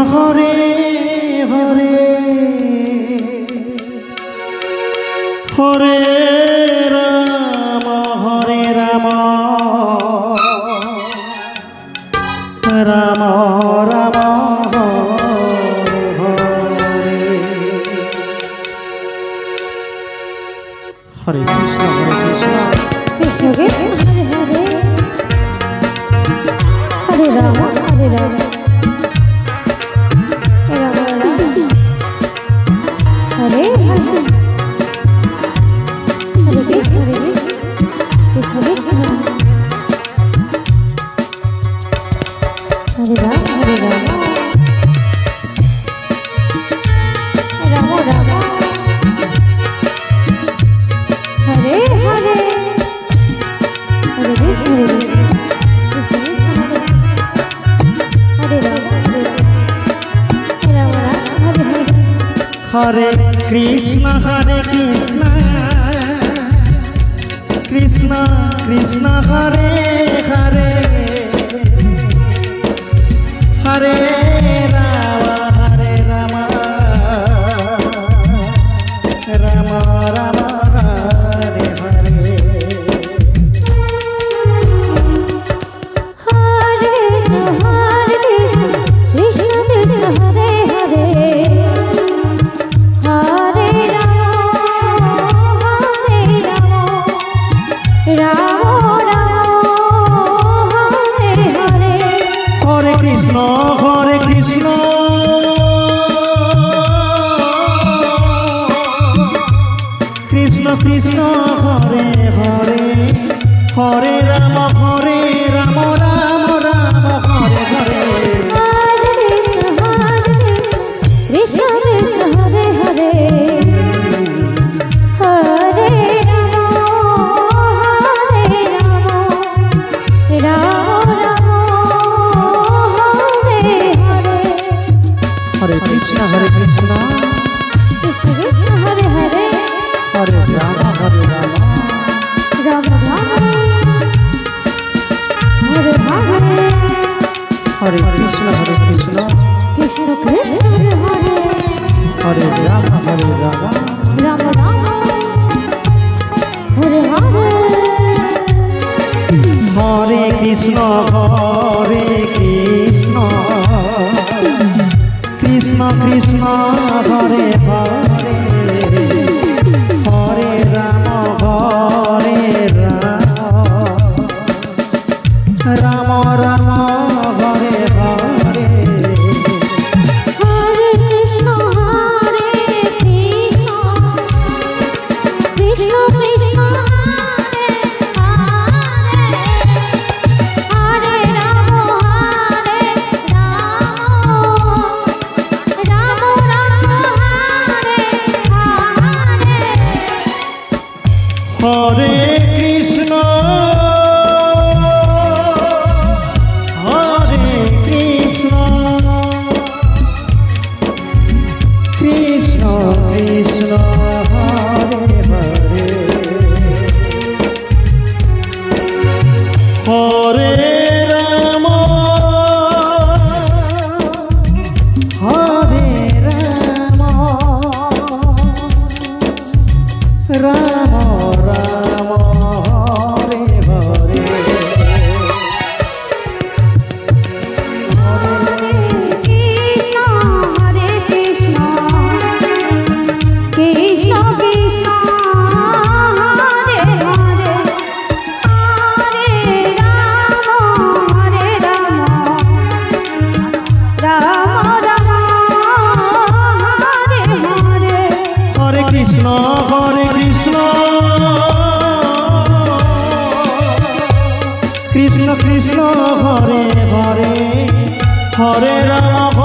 Hare Hare Hare Ram Ram Ram Hare Krishna Krishna Krishna Hare Ram Hare Ram Ram Ram Hare Hare Hare Krishna Hare Krishna Hare Ram Hare Ram Ram Ram Hare Hare Hare Krishna Hare Krishna Krishna Krishna Hare Hare Hare Ram Ram Ram Hare Hare Krishna Krishna Hare Hare Hare Ram Ram Ram Hare Hare Krishna Krishna Hare Hare Hare Ram Ram Hare Hare Hare Krishna Krishna Krishna Hare Hare Hare Ram Ram Ram Ram Hare Hare Hare Krishna Krishna Krishna Krishna Hare Hare Hare Ram Ram Ram Ram Hare Hare Hare Krishna Krishna Krishna Hare Hare Hare Ram Ram Ram Hare Hare Hare Krishna Krishna Krishna Hare Ram Ram Hare Krishna Krishna Krishna Hare Hare Hare Ram Ram Ram Hare Hare Krishna Krishna Hare Hare Hare Ram